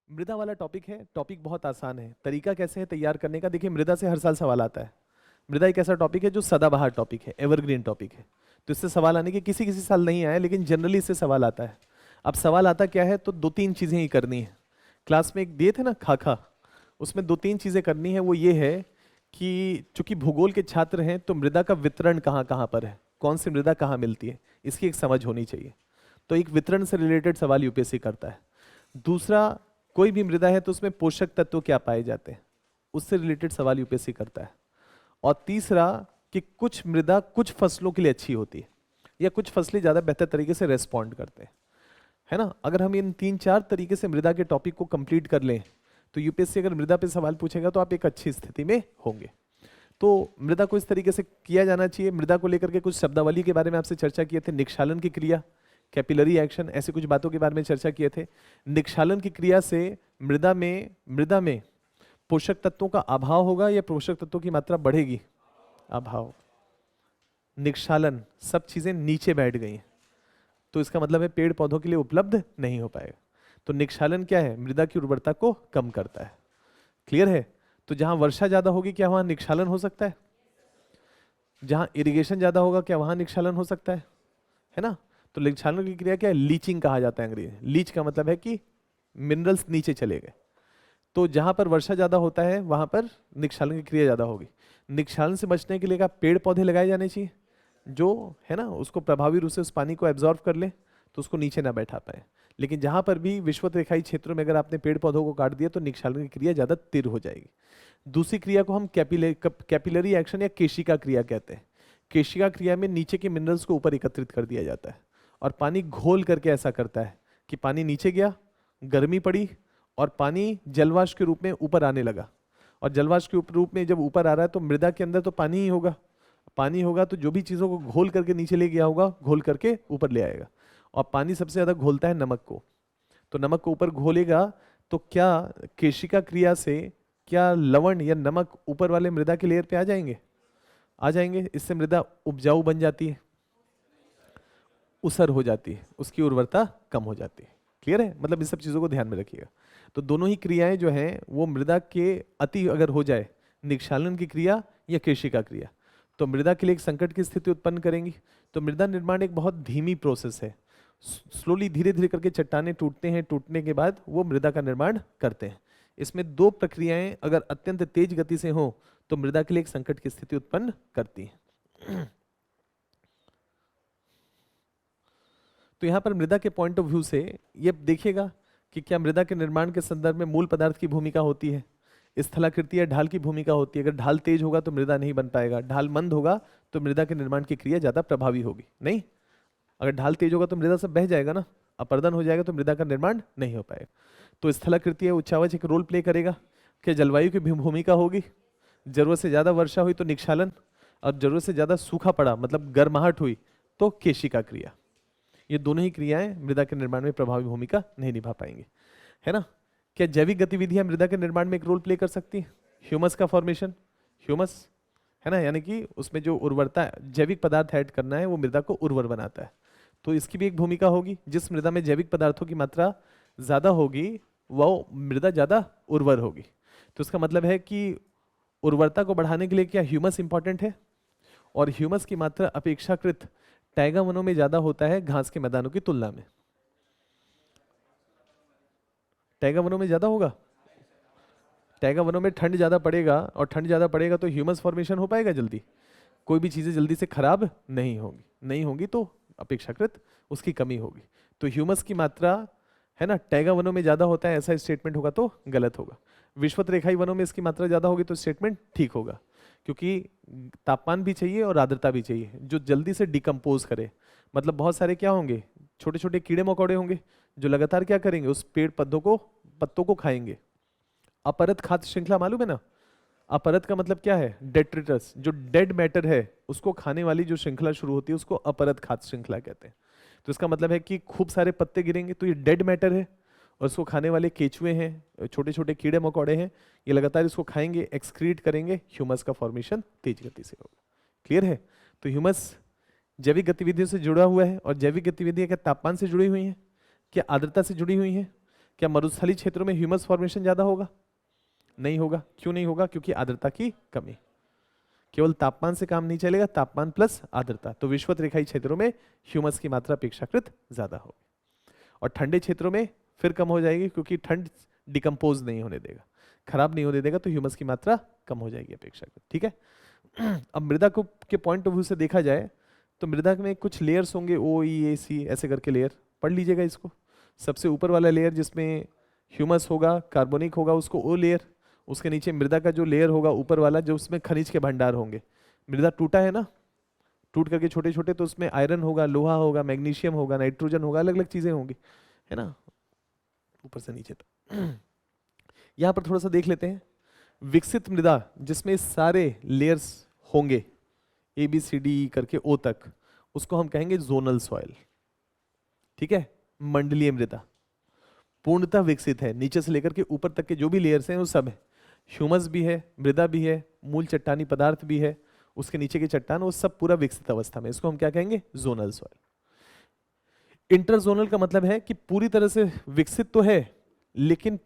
मृदा वाला टॉपिक है। टॉपिक बहुत आसान है, तरीका कैसे है तैयार करने का। देखिए मृदा से हर साल सवाल आता है। मृदा एक ऐसा टॉपिक है जो सदाबहार टॉपिक है, एवरग्रीन टॉपिक है, तो इससे सवाल आने के किसी किसी साल नहीं आए, लेकिन जनरली इससे सवाल आता है। अब सवाल आता क्या है, तो दो तीन चीजें ही करनी है। क्लास में एक दिए थे ना खाखा, उसमें दो तीन चीजें करनी है। वो ये है कि चूंकि भूगोल के छात्र हैं तो मृदा का वितरण कहाँ कहाँ पर है, कौन सी मृदा कहाँ मिलती है, इसकी एक समझ होनी चाहिए। तो एक वितरण से रिलेटेड सवाल यूपीएससी करता है। दूसरा, कोई भी मृदा है तो उसमें पोषक तत्व क्या पाए जाते हैं, उससे रिलेटेड सवाल यूपीएससी करता है। और तीसरा कि कुछ मृदा कुछ फसलों के लिए अच्छी होती है या कुछ फसलें ज़्यादा बेहतर तरीके से रेस्पॉन्ड करते हैं, है ना। अगर हम इन तीन चार तरीके से मृदा के टॉपिक को कंप्लीट कर लें तो यूपीएससी अगर मृदा पे सवाल पूछेगा तो आप एक अच्छी स्थिति में होंगे। तो मृदा को इस तरीके से किया जाना चाहिए। मृदा को लेकर के कुछ शब्दावली के बारे में आपसे चर्चा किए थे, निक्षालन की क्रिया, कैपिलरी एक्शन, ऐसे कुछ बातों के बारे में चर्चा किए थे। निक्षालन की क्रिया से मृदा में पोषक तत्वों का अभाव होगा या पोषक तत्वों की मात्रा बढ़ेगी, अभाव। निक्षालन, सब चीजें नीचे बैठ गई हैं तो इसका मतलब है पेड़ पौधों के लिए उपलब्ध नहीं हो पाएगा। तो निक्षालन क्या है, मृदा की उर्वरता को कम करता है। क्लियर है। तो जहां वर्षा ज्यादा होगी क्या वहां निक्षालन हो सकता है, जहां इरिगेशन ज्यादा होगा क्या वहां निक्षालन हो सकता है ना। तो निक्षालन की क्रिया क्या है, लीचिंग कहा जाता है अंग्रेजी में। लीच का मतलब है कि मिनरल्स नीचे चले गए। तो जहां पर वर्षा ज्यादा होता है वहां पर निक्षालन की क्रिया ज्यादा होगी। निक्षालन से बचने के लिए क्या पेड़ पौधे लगाए जाने चाहिए, जो है ना उसको प्रभावी रूप से उस पानी को एब्जॉर्व कर ले तो उसको नीचे ना बैठा पाए। लेकिन जहां पर भी विषुवत रेखाई क्षेत्रों में अगर आपने पेड़ पौधों को काट दिया तो निक्षालन की क्रिया ज्यादा तीव्र हो जाएगी। दूसरी क्रिया को हम कैपिलरी एक्शन या केशिका क्रिया कहते हैं। केशिका क्रिया में नीचे के मिनरल्स को ऊपर एकत्रित कर दिया जाता है और पानी घोल करके ऐसा करता है कि पानी नीचे गया, गर्मी पड़ी और पानी जलवाष्प के रूप में ऊपर आने लगा। और जलवाष्प के रूप में जब ऊपर आ रहा है तो मृदा के अंदर तो पानी ही होगा, पानी होगा तो जो भी चीज़ों को घोल करके नीचे ले गया होगा घोल करके ऊपर ले आएगा। और पानी सबसे ज़्यादा घोलता है नमक को, तो नमक को ऊपर घोलेगा तो क्या केशिका क्रिया से क्या लवण या नमक ऊपर वाले मृदा के लेयर पे आ जाएंगे, आ जाएंगे। इससे मृदा उपजाऊ बन जाती है, उसर हो जाती है, उसकी उर्वरता कम हो जाती है। क्लियर है। मतलब इस सब चीज़ों को ध्यान में रखिएगा। तो दोनों ही क्रियाएं जो हैं वो मृदा के अति अगर हो जाए, निक्षालन की क्रिया या केशिका क्रिया, तो मृदा के लिए एक संकट की स्थिति उत्पन्न करेंगी। तो मृदा निर्माण एक बहुत धीमी प्रोसेस है। स्लोली धीरे धीरे करके चट्टाने टूटते हैं, टूटने के बाद वो मृदा का निर्माण करते हैं। इसमें दो प्रक्रियाएं अगर अत्यंत तेज गति से हो तो मृदा के लिए एक संकट की स्थिति उत्पन्न करती है। तो यहाँ पर मृदा के पॉइंट ऑफ व्यू से ये देखिएगा कि क्या मृदा के निर्माण के संदर्भ में मूल पदार्थ की भूमिका होती है, स्थलाकृति या ढाल की भूमिका होती है। अगर ढाल तेज होगा तो मृदा नहीं बन पाएगा, ढाल मंद होगा तो मृदा के निर्माण की क्रिया ज्यादा प्रभावी होगी नहीं। अगर ढाल तेज होगा तो मृदा सब बह जाएगा ना, अपर्दन हो जाएगा तो मृदा का निर्माण नहीं हो पाएगा। तो स्थलाकृति उच्चावच एक रोल प्ले करेगा। क्या जलवायु की भूमिका होगी, जरूरत से ज्यादा वर्षा हुई तो निक्षालन, अब जरूरत से ज्यादा सूखा पड़ा मतलब गर्माहट हुई तो केशिका क्रिया। ये दोनों ही क्रियाएं मृदा के निर्माण में प्रभावी भूमिका नहीं निभा पाएंगे, है ना। क्या जैविक गतिविधियां मृदा के निर्माण में एक रोल प्ले कर सकती है? ह्यूमस का फॉर्मेशन, ह्यूमस है ना, यानी कि उसमें जो उर्वरता जैविक पदार्थ ऐड करना है वो मृदा को उर्वर बनाता है, तो इसकी भी एक भूमिका होगी। जिस मृदा में जैविक पदार्थों की मात्रा ज्यादा होगी वो मृदा ज्यादा उर्वर होगी। तो इसका मतलब है कि उर्वरता को बढ़ाने के लिए क्या ह्यूमस इंपॉर्टेंट है, और ह्यूमस की मात्रा अपेक्षाकृत टैगा वनों में ज्यादा होता है घास के मैदानों की तुलना में। टैगा वनों में ज्यादा होगा, टैगा वनों में ठंड ज्यादा पड़ेगा, और ठंड ज्यादा पड़ेगा तो ह्यूमस फॉर्मेशन हो पाएगा जल्दी, कोई भी चीजें जल्दी से खराब नहीं होगी, नहीं होंगी तो अपेक्षाकृत उसकी कमी होगी। तो ह्यूमस की मात्रा है ना टैगा वनों में ज्यादा होता है, ऐसा स्टेटमेंट होगा तो गलत होगा। विषुवत रेखाई वनों में इसकी मात्रा ज्यादा होगी तो स्टेटमेंट ठीक होगा, क्योंकि तापमान भी चाहिए और आर्द्रता भी चाहिए जो जल्दी से डिकम्पोज करे। मतलब बहुत सारे क्या होंगे, छोटे छोटे कीड़े मकोड़े होंगे जो लगातार क्या करेंगे, उस पेड़ पत्तों को खाएंगे। अपरत खाद्य श्रृंखला मालूम है ना, अपरत का मतलब क्या है, डेट्रिटस, जो डेड मैटर है उसको खाने वाली जो श्रृंखला शुरू होती है उसको अपरत खाद्य श्रृंखला कहते हैं। तो इसका मतलब है कि खूब सारे पत्ते गिरेंगे तो ये डेड मैटर है, और इसको खाने वाले केचुए हैं, छोटे छोटे कीड़े मकोड़े हैं, ये लगातार इसको खाएंगे, एक्सक्रीट करेंगे, ह्यूमस का फॉर्मेशन तेज गति से होगा। क्लियर है? तो ह्यूमस जैविक गतिविधियों से जुड़ा हुआ है, और जैविक गतिविधियां क्या तापमान से जुड़ी हुई हैं, क्या आर्द्रता से जुड़ी हुई हैं? क्या मरुस्थलीय क्षेत्रों में ह्यूमस फॉर्मेशन ज्यादा होगा? नहीं होगा। क्यों नहीं होगा? क्योंकि आर्द्रता की कमी। केवल तापमान से काम नहीं चलेगा, तापमान प्लस आर्द्रता। तो विषुवत रेखाई क्षेत्रों में ह्यूमस की मात्रा अपेक्षाकृत ज्यादा होगी, और ठंडे क्षेत्रों में फिर कम हो जाएगी, क्योंकि ठंड डिकम्पोज नहीं होने देगा, खराब नहीं होने देगा, तो ह्यूमस की मात्रा कम हो जाएगी अपेक्षाकृत। ठीक है। अब मृदा को के पॉइंट ऑफ व्यू से देखा जाए तो मृदा में कुछ लेयर्स होंगे, ओ ई ए सी ऐसे करके लेयर, पढ़ लीजिएगा इसको। सबसे ऊपर वाला लेयर जिसमें ह्यूमस होगा, कार्बोनिक होगा, उसको ओ लेयर। उसके नीचे मृदा का जो लेयर होगा ऊपर वाला, जो उसमें खनिज के भंडार होंगे। मृदा टूटा है ना, टूट करके छोटे छोटे, तो उसमें आयरन होगा, लोहा होगा, मैग्नीशियम होगा, नाइट्रोजन होगा, अलग अलग चीजें होंगी, है ना, ऊपर से नीचे तक। यहां पर थोड़ा सा देख लेते हैं। विकसित मृदा जिसमें सारे लेयर्स होंगे ए बी सी डी करके ओ तक, उसको हम कहेंगे जोनल सॉइल। ठीक है। मंडलीय मृदा पूर्णतः विकसित है, नीचे से लेकर के ऊपर तक के जो भी लेयर्स हैं वो सब है, ह्यूमस भी है, मृदा भी है, मूल चट्टानी पदार्थ भी है, उसके नीचे की चट्टान, वो सब पूरा विकसित अवस्था में, इसको हम क्या कहेंगे, जोनल सॉइल। इंटरजोनल का मतलब है कि पूरी तरह से विकसित तो है लेकिन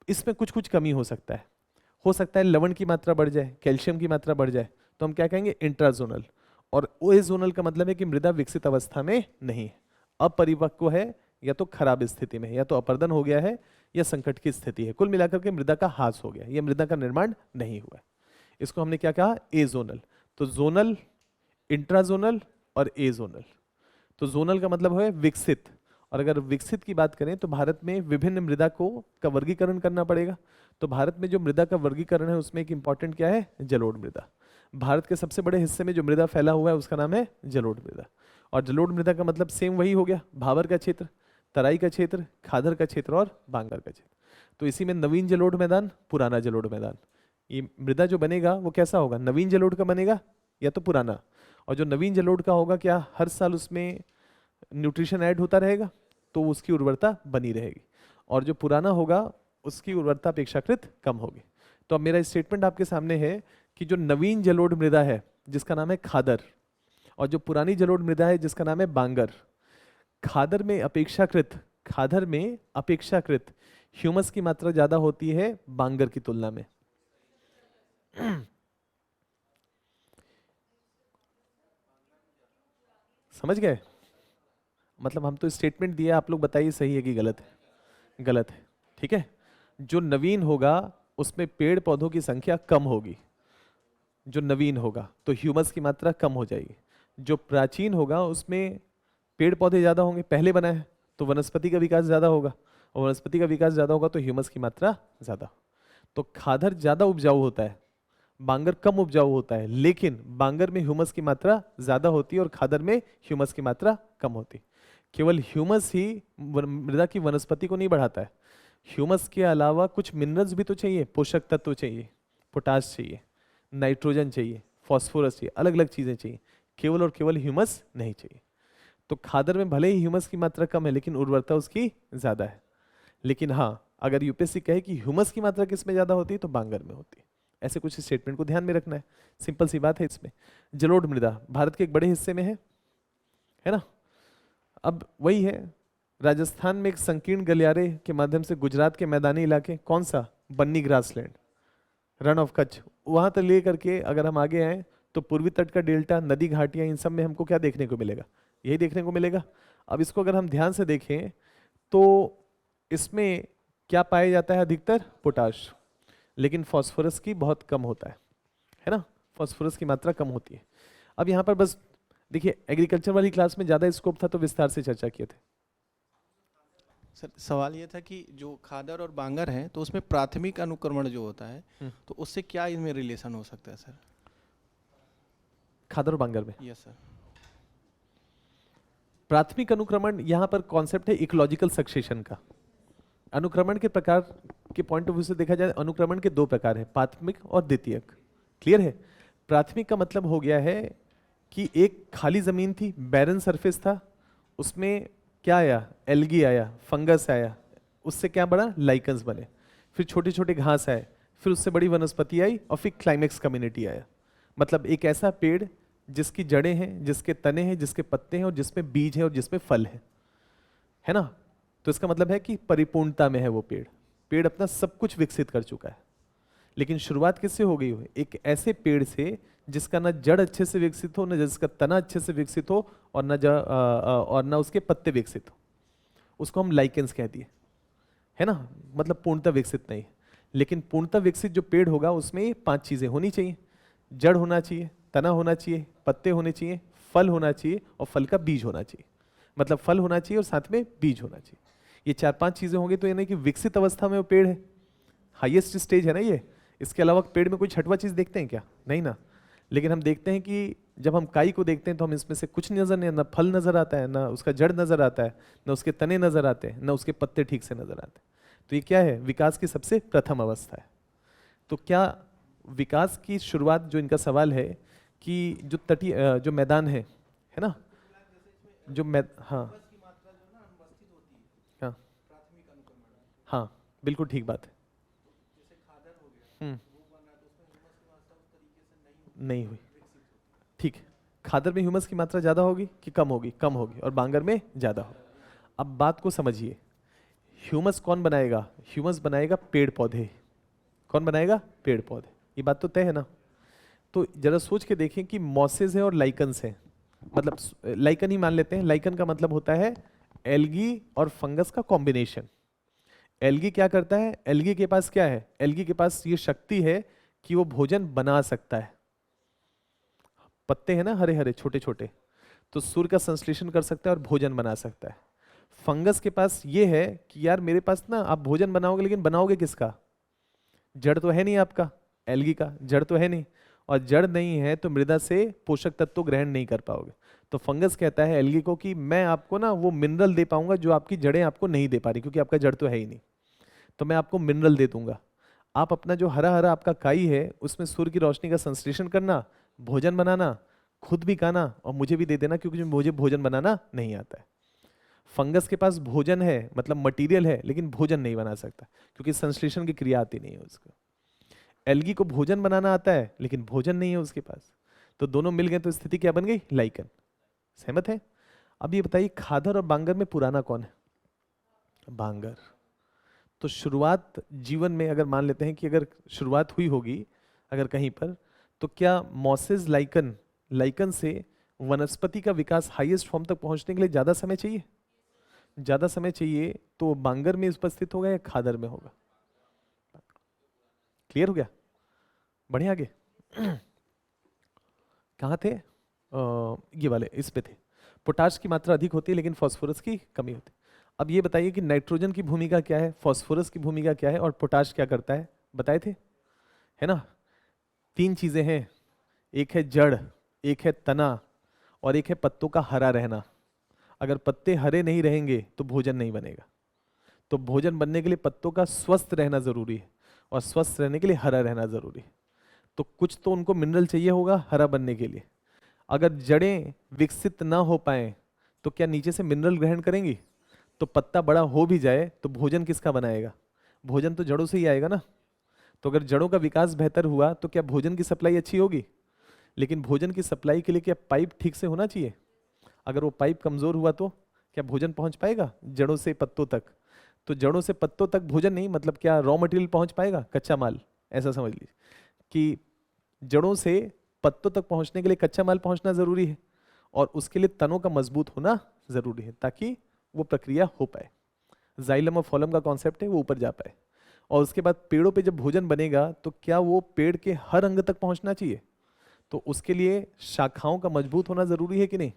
इसमें कुछ कुछ कमी हो सकता है, लवण की मात्रा बढ़ जाए, कैल्शियम की मात्रा बढ़ जाए, तो हम क्या कहेंगे, इंट्राजोनल। और ओएजोनल का मतलब है कि मृदा विकसित अवस्था में नहीं है, अपरिपक्व है, या तो खराब स्थिति में, या तो अपर्दन हो गया है, या संकट की स्थिति है, कुल मिलाकर के मृदा का ह्रास हो गया, यह मृदा का निर्माण नहीं हुआ है। इसको हमने क्या कहा, एजोनल। तो जोनल, इंट्राजोनल और एजोनल। तो जोनल का मतलब है विकसित, और अगर विकसित की बात करें तो भारत में विभिन्न मृदा का वर्गीकरण करना पड़ेगा। तो भारत में जो मृदा का वर्गीकरण है उसमें एक इंपॉर्टेंट क्या है, जलोढ़ मृदा। भारत के सबसे बड़े हिस्से में जो मृदा फैला हुआ है उसका नाम है जलोढ़ मृदा। और जलोढ़ मृदा का मतलब सेम वही हो गया, भाबर का क्षेत्र, तराई का क्षेत्र, खादर का क्षेत्र और बांगर का क्षेत्र। तो इसी में नवीन जलोढ़ मैदान, पुराना जलोढ़ मैदान, ये मृदा जो बनेगा वो कैसा होगा, नवीन जलोढ़ का बनेगा या तो पुराना। और जो नवीन जलोढ़ का होगा, क्या हर साल उसमें न्यूट्रिशन ऐड होता रहेगा तो उसकी उर्वरता बनी रहेगी, और जो पुराना होगा उसकी उर्वरता अपेक्षाकृत कम होगी। तो अब मेरा स्टेटमेंट आपके सामने है कि जो नवीन जलोढ़ मृदा है जिसका नाम है खादर, और जो पुरानी जलोढ़ मृदा है जिसका नाम है बांगर, खादर में अपेक्षाकृत ह्यूमस की मात्रा ज्यादा होती है बांगर की तुलना में। समझ गए? मतलब हम तो स्टेटमेंट दिया, आप लोग बताइए सही है कि गलत है। गलत है। ठीक है। जो नवीन होगा उसमें पेड़ पौधों की संख्या कम होगी, जो नवीन होगा तो ह्यूमस की मात्रा कम हो जाएगी। जो प्राचीन होगा उसमें पेड़ पौधे ज्यादा होंगे, पहले बना है तो वनस्पति का विकास ज्यादा होगा, और वनस्पति का विकास ज्यादा होगा तो ह्यूमस की मात्रा ज्यादा। तो खादर ज्यादा उपजाऊ होता है, बांगर कम उपजाऊ होता है, लेकिन बांगर में ह्यूमस की मात्रा ज्यादा होती है और खादर में ह्यूमस की मात्रा कम होती है। केवल ह्यूमस ही मृदा की वनस्पति को नहीं बढ़ाता है, ह्यूमस के अलावा कुछ मिनरल्स भी तो चाहिए, पोषक तत्व चाहिए, पोटाश चाहिए, नाइट्रोजन चाहिए, फॉस्फोरस चाहिए, अलग अलग चीजें चाहिए, केवल और केवल ह्यूमस नहीं चाहिए। तो खादर में भले ही ह्यूमस की मात्रा कम है लेकिन उर्वरता उसकी ज्यादा है। लेकिन हाँ, अगर यूपीएससी कहे कि ह्यूमस की मात्रा किस में ज्यादा होती है तो बांगर में होती है। ऐसे कुछ स्टेटमेंट को ध्यान में रखना है, सिंपल सी बात है इसमें। जलोढ़ मृदा भारत के एक बड़े हिस्से में है ना। अब वही है, राजस्थान में एक संकीर्ण गलियारे के माध्यम से गुजरात के मैदानी इलाके, कौन सा, बन्नी ग्रासलैंड, रन ऑफ कच्छ, वहां तक ले करके अगर हम आगे आए तो पूर्वी तट का डेल्टा, नदी घाटियां, इन सब में हमको क्या देखने को मिलेगा, यही देखने को मिलेगा। अब इसको अगर हम ध्यान से देखें तो इसमें क्या पाया जाता है, अधिकतर पोटाश, लेकिन फास्फोरस की बहुत कम होता है ना, फास्फोरस की मात्रा कम होती है। अब यहाँ पर बस देखिए, एग्रीकल्चर वाली क्लास में ज़्यादा स्कोप था तो विस्तार से चर्चा किए थे। सर सवाल ये था कि जो खादर और बांगर है तो उसमें प्राथमिक अनुक्रमण जो होता है तो उससे क्या इनमें रिलेशन हो सकता है सर? खादर और बांगर में? Yes sir. प्राथमिक अनुक्रमण, यहाँ पर कॉन्सेप्ट है इकोलॉजिकल सक्सेशन का। अनुक्रमण के प्रकार के पॉइंट ऑफ व्यू से देखा जाए, अनुक्रमण के दो प्रकार है, प्राथमिक और द्वितीयक। क्लियर है? प्राथमिक का मतलब हो गया है कि एक खाली जमीन थी, बैरन सरफेस था, उसमें क्या आया, एल्गी आया, फंगस आया, उससे क्या बड़ा, लाइकन्स बने, फिर छोटे छोटे घास आए, फिर उससे बड़ी वनस्पति आई और फिर क्लाइमेक्स कम्युनिटी आया। मतलब एक ऐसा पेड़ जिसकी जड़ें हैं, जिसके तने हैं, जिसके पत्ते हैं और जिसमें बीज है और जिसमें फल है ना। तो इसका मतलब है कि परिपूर्णता में है वो पेड़, पेड़ अपना सब कुछ विकसित कर चुका है। लेकिन शुरुआत किससे हो गई हो, एक ऐसे पेड़ से जिसका ना जड़ अच्छे से विकसित हो, ना जिसका तना अच्छे से विकसित हो, और ना उसके पत्ते विकसित हो, उसको हम लाइकेंस कह दिए, है ना। मतलब पूर्णतः विकसित नहीं। लेकिन पूर्णतः विकसित जो पेड़ होगा उसमें ये 5 चीजें होनी चाहिए, जड़ होना चाहिए, तना होना चाहिए, पत्ते होने चाहिए, फल होना चाहिए और फल का बीज होना चाहिए। मतलब फल होना चाहिए और साथ में बीज होना चाहिए। ये 4-5 चीजें होंगी तो यानी कि विकसित अवस्था में वो पेड़ है, हाईएस्ट स्टेज है ना ये। इसके अलावा पेड़ में कोई छठवां चीज देखते हैं क्या? नहीं ना। लेकिन हम देखते हैं कि जब हम काई को देखते हैं तो हम इसमें से कुछ नजर नहीं, ना फल नजर आता है, ना उसका जड़ नजर आता है, ना उसके तने नजर आते हैं, ना उसके पत्ते ठीक से नजर आते हैं। तो ये क्या है, विकास की सबसे प्रथम अवस्था है। तो क्या विकास की शुरुआत, जो इनका सवाल है कि जो तटीय जो मैदान है ना, जो हाँ हाँ हाँ, बिल्कुल ठीक बात है। नहीं हुई, ठीक है। खादर में ह्यूमस की मात्रा ज्यादा होगी कि कम होगी? कम होगी, और बांगर में ज्यादा होगी। अब बात को समझिए, ह्यूमस कौन बनाएगा? ह्यूमस बनाएगा पेड़ पौधे। कौन बनाएगा? पेड़ पौधे। ये बात तो तय है ना। तो जरा सोच के देखें कि मॉसेस है और लाइकन्स है, मतलब लाइकन ही मान लेते हैं। लाइकन का मतलब होता है एल्गी और फंगस का कॉम्बिनेशन। एल्गी क्या करता है? एल्गी के पास क्या है? एल्गी के पास ये शक्ति है कि वो भोजन बना सकता है। पत्ते हैं ना हरे हरे छोटे छोटे, तो सूर्य का संश्लेषण कर सकता है और भोजन बना सकता है। फंगस के पास ये है कि यार मेरे पास ना, आप भोजन बनाओगे लेकिन बनाओगे किसका? जड़ तो है नहीं आपका, एल्गी का जड़ तो है नहीं, और जड़ नहीं है तो मृदा से पोषक तत्व ग्रहण नहीं कर पाओगे। तो फंगस कहता है एल्गी को कि मैं आपको ना वो मिनरल दे पाऊंगा जो आपकी जड़ें आपको नहीं दे पा रही, क्योंकि आपका जड़ तो है ही नहीं, तो मैं आपको मिनरल दे दूंगा। आप अपना जो हरा हरा आपका काई है उसमें सूर्य की रोशनी का संश्लेषण करना, भोजन बनाना, खुद भी खाना और मुझे भी दे देना, क्योंकि मुझे भोजन बनाना नहीं आता है। फंगस के पास भोजन है, मतलब मटेरियल है, लेकिन भोजन नहीं बना सकता क्योंकि संश्लेषण की क्रिया आती नहीं है उसको। एल्गी को भोजन बनाना आता है लेकिन भोजन नहीं है उसके पास, तो दोनों मिल गए तो स्थिति क्या बन गई? लाइकन। सहमत है? अब ये बताइए, खादर और बांगर में पुराना कौन है? बांगर। तो शुरुआत जीवन में अगर मान लेते हैं कि अगर शुरुआत हुई होगी अगर कहीं पर, तो क्या मॉसेस लाइकन, लाइकन से वनस्पति का विकास हाईएस्ट फॉर्म तक पहुंचने के लिए ज्यादा समय चाहिए? ज्यादा समय चाहिए, तो बांगर में उपस्थित होगा या खादर में होगा? क्लियर हो गया? बढ़िया, आगे कहाँ थे? ये वाले इस पे थे। पोटाश की मात्रा अधिक होती है लेकिन फास्फोरस की कमी होती है। अब ये बताइए कि नाइट्रोजन की भूमिका क्या है, फास्फोरस की भूमिका क्या है और पोटाश क्या करता है? बताए थे, है ना। तीन चीजें हैं, एक है जड़, एक है तना और एक है पत्तों का हरा रहना। अगर पत्ते हरे नहीं रहेंगे तो भोजन नहीं बनेगा। तो भोजन बनने के लिए पत्तों का स्वस्थ रहना जरूरी है और स्वस्थ रहने के लिए हरा रहना जरूरी है। तो कुछ तो उनको मिनरल चाहिए होगा हरा बनने के लिए। अगर जड़ें विकसित ना हो पाए तो क्या नीचे से मिनरल ग्रहण करेंगी? तो पत्ता बड़ा हो भी जाए तो भोजन किसका बनाएगा? भोजन तो जड़ों से ही आएगा ना। तो अगर जड़ों का विकास बेहतर हुआ तो क्या भोजन की सप्लाई अच्छी होगी? लेकिन भोजन की सप्लाई के लिए क्या पाइप ठीक से होना चाहिए? अगर वो पाइप कमजोर हुआ तो क्या भोजन पहुंच पाएगा जड़ों से पत्तों तक? तो जड़ों से पत्तों तक भोजन नहीं, मतलब क्या रॉ मटेरियल पहुंच पाएगा, कच्चा माल? ऐसा समझ लीजिए कि जड़ों से पत्तों तक पहुंचने के लिए कच्चा माल पहुंचना जरूरी है और उसके लिए तनों का मजबूत होना जरूरी है ताकि वो प्रक्रिया हो पाए। जाइलम और फॉलम का कॉन्सेप्ट है वो ऊपर जा पाए। और उसके बाद पेड़ों पे जब भोजन बनेगा तो क्या वो पेड़ के हर अंग तक पहुंचना चाहिए? तो उसके लिए शाखाओं का मजबूत होना जरूरी है कि नहीं?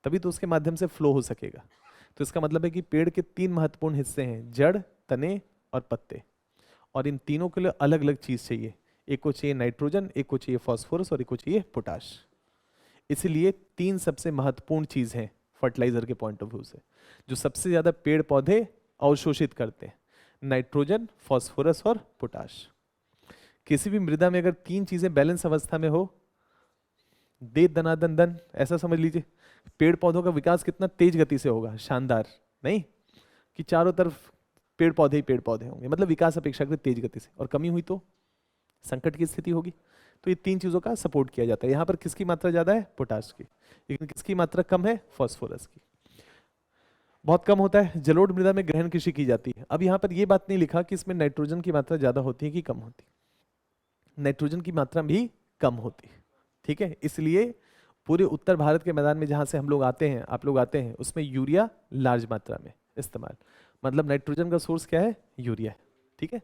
तभी तो उसके माध्यम से फ्लो हो सकेगा। तो इसका मतलब है कि पेड़ के तीन महत्वपूर्ण हिस्से हैं, जड़, तने और पत्ते। और इन तीनों के लिए अलग अलग चीज चाहिए। एक को चाहिए नाइट्रोजन, एक को चाहिए फास्फोरस और एक को चाहिए पोटाश। इसलिए तीन सबसे महत्वपूर्ण चीज हैं फर्टिलाइजर के पॉइंट ऑफ व्यू से, जो सबसे ज्यादा पेड़ पौधे अवशोषित करते हैं, नाइट्रोजन, फास्फोरस और पोटाश। किसी भी मृदा में अगर तीन चीजें बैलेंस अवस्था में हो, दे दनादन दन, ऐसा समझ लीजिए पेड़ पौधों का विकास कितना तेज गति से होगा, शानदार। नहीं कि चारों तरफ पेड़ पौधे ही पेड़ पौधे होंगे, मतलब विकास अपेक्षाकृत तेज गति से, और कमी हुई तो संकट की स्थिति होगी। तो ये तीन चीजों का सपोर्ट किया जाता है। यहाँ पर किसकी मात्रा ज्यादा है? पोटाश की। लेकिन किसकी मात्रा कम है? फास्फोरस की। बहुत कम होता है। जलोढ़ मृदा में गहन कृषि की जाती है। अब यहाँ पर ये बात नहीं लिखा कि इसमें नाइट्रोजन की मात्रा ज्यादा होती है कि कम होती है। नाइट्रोजन की मात्रा भी कम होती है, ठीक है। इसलिए पूरे उत्तर भारत के मैदान में जहां से हम लोग आते हैं, आप लोग आते हैं, उसमें यूरिया लार्ज मात्रा में इस्तेमाल, मतलब नाइट्रोजन का सोर्स क्या है? यूरिया है, ठीक है।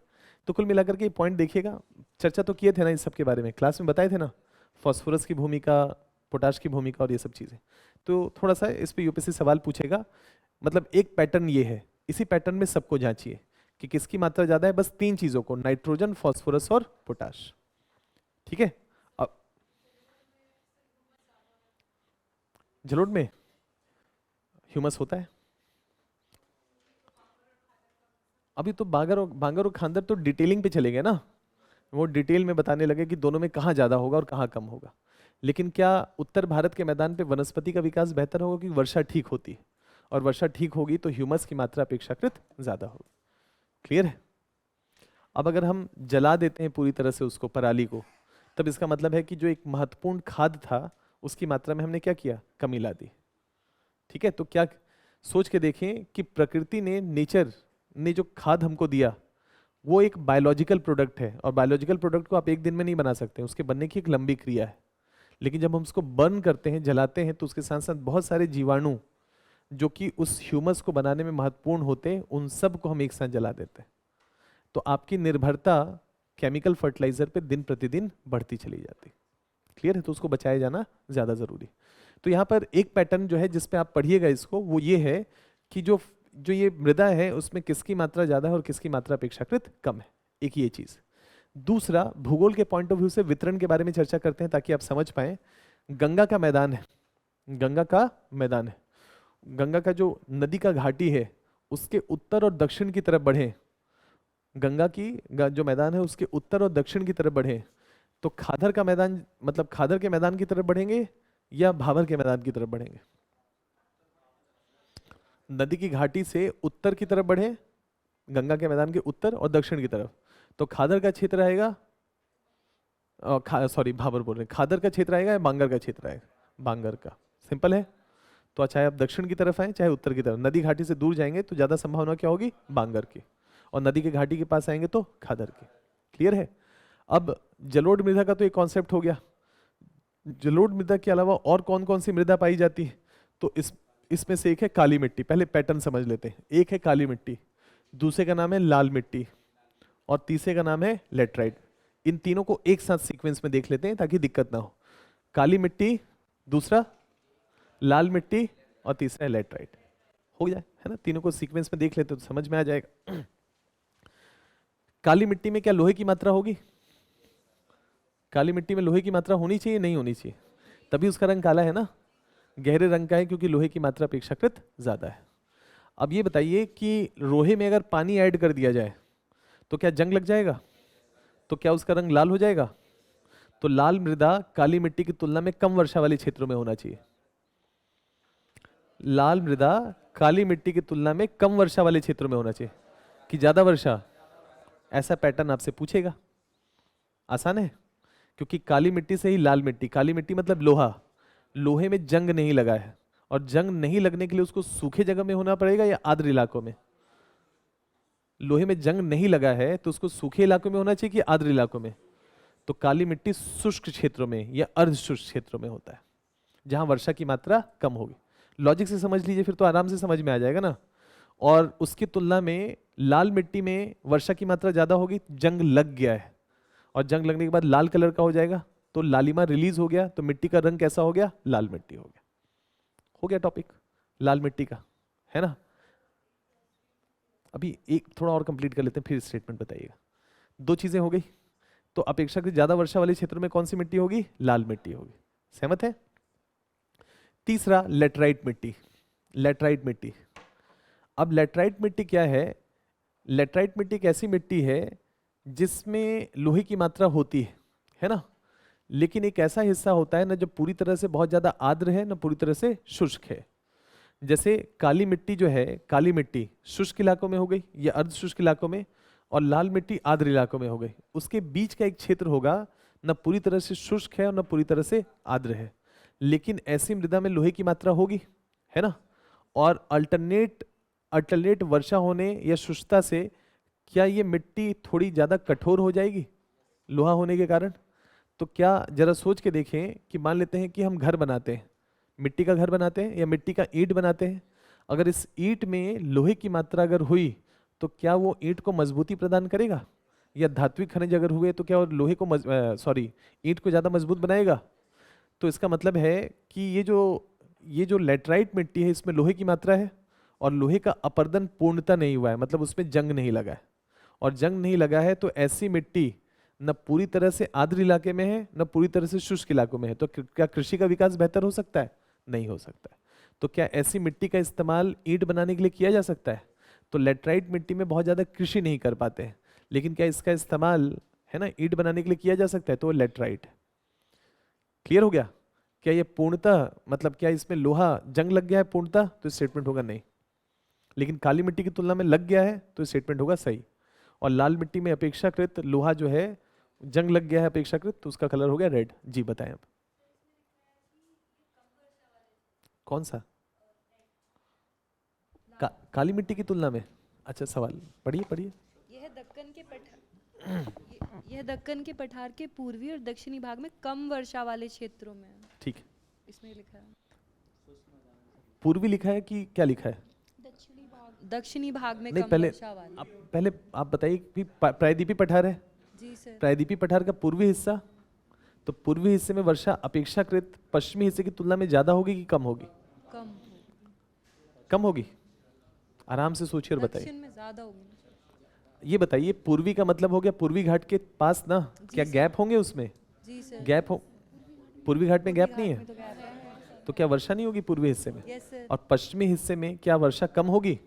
तो कुल मिलाकर के पॉइंट देखिएगा, चर्चा तो किए थे ना इस सब के बारे में, क्लास में बताए थे ना, फास्फोरस की भूमिका, पोटाश की भूमिका और ये सब चीजें। तो थोड़ा सा इस पे यूपीएससी सवाल पूछेगा। मतलब एक पैटर्न ये है, इसी पैटर्न में सबको जांचिए कि किसकी मात्रा ज्यादा है, बस तीन चीजों को, नाइट्रोजन, फास्फोरस और पोटाश, ठीक है। अब जलोढ़ में ह्यूमस होता है। अभी तो बांगर और खांदर तो डिटेलिंग पे चले गए ना, वो डिटेल में बताने लगे कि दोनों में कहाँ ज्यादा होगा और कहाँ कम होगा। लेकिन क्या उत्तर भारत के मैदान पे वनस्पति का विकास बेहतर होगा कि वर्षा ठीक होती है? और वर्षा ठीक होगी तो ह्यूमस की मात्रा अपेक्षाकृत ज्यादा होगी। क्लियर है? अब अगर हम जला देते हैं पूरी तरह से उसको, पराली को, तब इसका मतलब है कि जो एक महत्वपूर्ण खाद था उसकी मात्रा में हमने क्या किया? कमी ला दी, ठीक है। तो क्या सोच के देखें कि प्रकृति ने, नेचर ने जो खाद हमको दिया वो एक बायोलॉजिकल प्रोडक्ट है, और बायोलॉजिकल प्रोडक्ट को आप एक दिन में नहीं बना सकते, उसके बनने की एक लंबी क्रिया है। लेकिन जब हम उसको बर्न करते हैं, जलाते हैं, तो उसके साथ साथ बहुत सारे जीवाणु जो कि उस ह्यूमस को बनाने में महत्वपूर्ण होते हैं, उन सब को हम एक साथ जला देते हैं। तो आपकी निर्भरता केमिकल फर्टिलाइजर पे दिन प्रतिदिन बढ़ती चली जाती। क्लियर है? तो उसको बचाया जाना ज्यादा जरूरी। तो यहाँ पर एक पैटर्न जो है जिसपे आप पढ़िएगा इसको, वो ये है कि जो जो ये मृदा है उसमें किसकी मात्रा ज्यादा है और किसकी मात्रा अपेक्षाकृत कम है, एक ये चीज। दूसरा, भूगोल के पॉइंट ऑफ व्यू से वितरण के बारे में चर्चा करते हैं ताकि आप समझ पाए। गंगा का मैदान है, गंगा का मैदान है, गंगा का जो नदी का घाटी है उसके उत्तर और दक्षिण की तरफ बढ़े, गंगा की जो मैदान है उसके उत्तर और दक्षिण की तरफ बढ़े, तो खादर का मैदान, मतलब खादर के मैदान की तरफ बढ़ेंगे या भाबर के मैदान की तरफ बढ़ेंगे? नदी की घाटी से उत्तर की तरफ बढ़े, गंगा के मैदान के उत्तर और दक्षिण की तरफ, तो खादर का क्षेत्र आएगा, सॉरी भाबर बोल रहे हैं, खादर का क्षेत्र आएगा या बांगर का क्षेत्र आएगा? बांगर का। सिंपल है। तो चाहे आप दक्षिण की तरफ आए चाहे उत्तर की तरफ, नदी घाटी से दूर जाएंगे तो ज्यादा संभावना क्या होगी? बांगर की। और नदी के घाटी के पास आएंगे तो खादर की। क्लियर है? अब जलोढ़ मृदा का तो एक कॉन्सेप्ट हो गया। जलोढ़ मृदा के अलावा और कौन कौन सी मृदा पाई जाती है? तो इसमें से एक है काली मिट्टी। पहले पैटर्न समझ लेते हैं। एक है काली मिट्टी, दूसरे का नाम है लाल मिट्टी, और तीसरे का नाम है लेटराइट। इन तीनों को एक साथ सीक्वेंस में देख लेते हैं ताकि दिक्कत ना हो। काली मिट्टी, दूसरा लाल मिट्टी, और तीसरा लेटराइट। हो जाए, है ना? तीनों को सीक्वेंस में देख लेते तो समझ में आ जाएगा। काली मिट्टी में क्या लोहे की मात्रा होगी? काली मिट्टी में लोहे की मात्रा होनी चाहिए, नहीं होनी चाहिए, तभी उसका रंग काला है ना, गहरे रंग का है क्योंकि लोहे की मात्रा अपेक्षाकृत ज्यादा है। अब ये बताइए कि लोहे में अगर पानी ऐड कर दिया जाए तो क्या जंग लग जाएगा, तो क्या उसका रंग लाल हो जाएगा? तो लाल मृदा काली मिट्टी की तुलना में कम वर्षा वाले क्षेत्रों में होना चाहिए। लाल मृदा काली मिट्टी की तुलना में कम वर्षा वाले क्षेत्रों में होना चाहिए कि ज्यादा वर्षा, ऐसा पैटर्न आपसे पूछेगा। आसान है क्योंकि काली मिट्टी से ही लाल मिट्टी, काली मिट्टी मतलब लोहा, लोहे में जंग नहीं लगा है, और जंग नहीं लगने के लिए उसको सूखे जगह में होना पड़ेगा या आर्द्र इलाकों में? लोहे में जंग नहीं लगा है तो उसको सूखे इलाकों में होना चाहिए कि आर्द्र इलाकों में? तो काली मिट्टी शुष्क क्षेत्रों में या अर्ध शुष्क क्षेत्रों में होता है जहां वर्षा की मात्रा कम होगी। लॉजिक से समझ लीजिए फिर तो आराम से समझ में आ जाएगा ना। और उसकी तुलना में लाल मिट्टी में वर्षा की मात्रा ज्यादा होगी, जंग लग गया है, और जंग लगने के बाद लाल कलर का हो जाएगा, तो लालिमा रिलीज हो गया, तो मिट्टी का रंग कैसा हो गया? लाल मिट्टी हो गया। हो गया टॉपिक लाल मिट्टी का, है ना। अभी एक थोड़ा और कंप्लीट कर लेते हैं, फिर स्टेटमेंट बताइएगा। दो चीजें हो गई, तो अपेक्षाकृत ज्यादा वर्षा वाले क्षेत्र में कौन सी मिट्टी होगी? लाल मिट्टी होगी। सहमत है? तीसरा, लेटराइट मिट्टी। लेटराइट मिट्टी, अब लेटराइट मिट्टी क्या है? लेटराइट मिट्टी एक ऐसी मिट्टी है जिसमें लोहे की मात्रा होती है ना, लेकिन एक ऐसा हिस्सा होता है ना जो पूरी तरह से बहुत ज्यादा आर्द्र है ना पूरी तरह से शुष्क है। जैसे काली मिट्टी जो है, काली मिट्टी शुष्क इलाकों में हो गई या अर्ध शुष्क इलाकों में, और लाल मिट्टी आर्द्र इलाकों में हो गई। उसके बीच का एक क्षेत्र होगा, न पूरी तरह से शुष्क है और न पूरी तरह से आर्द्र है, लेकिन ऐसी मृदा में लोहे की मात्रा होगी, है ना। और अल्टरनेट वर्षा होने या शुष्कता से क्या ये मिट्टी थोड़ी ज्यादा कठोर हो जाएगी लोहा होने के कारण? तो क्या जरा सोच के देखें कि मान लेते हैं कि हम घर बनाते हैं, मिट्टी का घर बनाते हैं या मिट्टी का ईंट बनाते हैं, अगर इस ईंट में लोहे की मात्रा अगर हुई तो क्या वो ईंट को मजबूती प्रदान करेगा? या धात्विक खनिज अगर हुए तो क्या वो लोहे को ईंट को ज्यादा मजबूत बनाएगा? तो इसका मतलब है कि ये जो लेटराइट मिट्टी है इसमें लोहे की मात्रा है और लोहे का अपरदन पूर्णता नहीं हुआ है, मतलब उसमें जंग नहीं लगा है, और जंग नहीं लगा है तो ऐसी मिट्टी न पूरी तरह से आर्द्र इलाके में है न पूरी तरह से शुष्क इलाकों में है। तो क्या कृषि का विकास बेहतर हो सकता है? नहीं हो सकता है। तो क्या ऐसी मिट्टी का इस्तेमाल ईंट बनाने के लिए किया जा सकता है? तो लेटराइट मिट्टी में बहुत ज्यादा कृषि नहीं कर पाते हैं, लेकिन क्या इसका इस्तेमाल है ना ईंट बनाने के लिए किया जा सकता है? तो वो लेटराइट है। क्लियर हो गया? क्या ये पूर्णतः मतलब क्या इसमें लोहा जंग लग गया है पूर्णतः? तो स्टेटमेंट होगा नहीं। लेकिन काली मिट्टी की तुलना में लग गया है तो स्टेटमेंट होगा सही। और लाल मिट्टी में अपेक्षाकृत लोहा जो है जंग लग गया है अपेक्षाकृत, तो उसका कलर हो गया रेड। जी बताएं अब कौन सा? काली मिट्टी की तुलना में? अच्छा सवाल पढ़िए पढ़िए। यह दक्कन के पठार के पूर्वी और दक्षिणी भाग में कम वर्षा वाले क्षेत्रों में है। ठीक है, इसमें लिखा है पूर्वी लिखा है कि क्या लिखा है? दक्षिणी भाग में नहीं, कम पहले वर्षा वाले। पहले आप बताइए कि प्रायद्वीपीय पठार है, जी सर। प्रायद्वीपीय पठार का पूर्वी हिस्सा, तो पूर्वी हिस्से में वर्षा अपेक्षाकृत पश्चिमी हिस्से की तुलना में ज्यादा होगी कि कम होगी? कम होगी। कम होगी। आराम से सोचिए और बताइए। दक्षिण में ज्यादा होगी। ये बताइए, पूर्वी का मतलब हो गया पूर्वी घाट के पास ना, क्या गैप होंगे उसमें? जी सर। गैप हो, पूर्वी घाट में गैप नहीं है, में तो गैप है। तो क्या वर्षा नहीं होगी पूर्वी हिस्से में? Yes sir. और पश्चिमी हिस्से में क्या वर्षा कम होगी?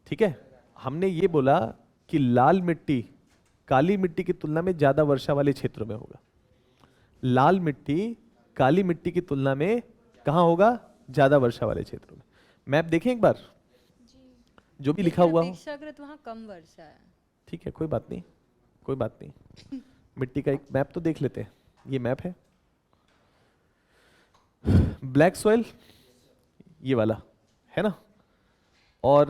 ठीक है, हमने ये बोला कि लाल मिट्टी काली मिट्टी की तुलना में ज्यादा वर्षा वाले क्षेत्रों में होगा। लाल मिट्टी काली मिट्टी की तुलना में कहां होगा? ज्यादा वर्षा वाले क्षेत्रों में। मैप देखें एक बार, जो भी लिखा हुआ हो। अपेक्षाकृत वहाँ कम वर्षा है। ठीक है, कोई बात नहीं, कोई बात नहीं। मिट्टी का एक मैप तो देख लेते हैं। ये मैप है, ब्लैक सॉइल ये वाला है ना, और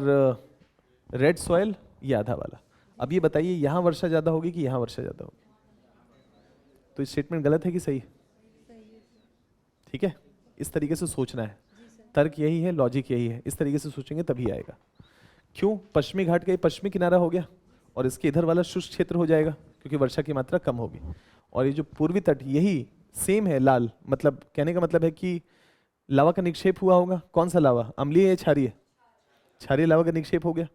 रेड सॉइल ये आधा वाला। अब ये बताइए यहां वर्षा ज्यादा होगी कि यहां वर्षा ज्यादा होगी? तो स्टेटमेंट गलत है कि सही? ठीक है, इस तरीके से सोचना है। तर्क यही है, लॉजिक यही है, इस तरीके से सोचेंगे तभी आएगा। क्यों? पश्चिमी घाट का ये पश्चिमी किनारा हो गया और इसके इधर वाला शुष्क क्षेत्र हो जाएगा क्योंकि वर्षा की मात्रा कम होगी। और ये जो पूर्वी तट यही सेम है लाल, मतलब कहने का मतलब है कि लावा का निक्षेप हुआ होगा। कौन सा लावा? अम्लीय या क्षारीय? क्षारीय लावा का निक्षेप हो गया,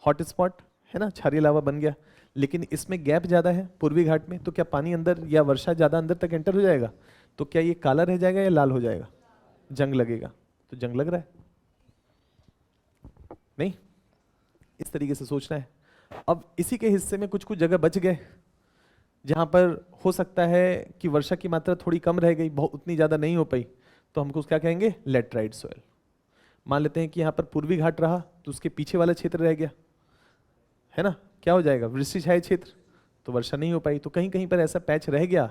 हॉट स्पॉट है ना, क्षारीय लावा बन गया। लेकिन इसमें गैप ज़्यादा है पूर्वी घाट में, तो क्या पानी अंदर या वर्षा ज़्यादा अंदर तक एंटर हो जाएगा? तो क्या ये काला रह जाएगा या लाल हो जाएगा? जंग लगेगा। तो जंग लग रहा है नहीं, इस तरीके से सोचना है। अब इसी के हिस्से में कुछ कुछ जगह बच गए जहां पर हो सकता है कि वर्षा की मात्रा थोड़ी कम रह गई, बहुत उतनी ज़्यादा नहीं हो पाई, तो हमको क्या कहेंगे? Laterite soil. मान लेते हैं कि यहाँ पर पूर्वी घाट रहा तो उसके पीछे वाला क्षेत्र रह गया, है ना, क्या हो जाएगा? वृष्टिछाया क्षेत्र, तो वर्षा नहीं हो पाई। तो कहीं कहीं पर ऐसा पैच रह गया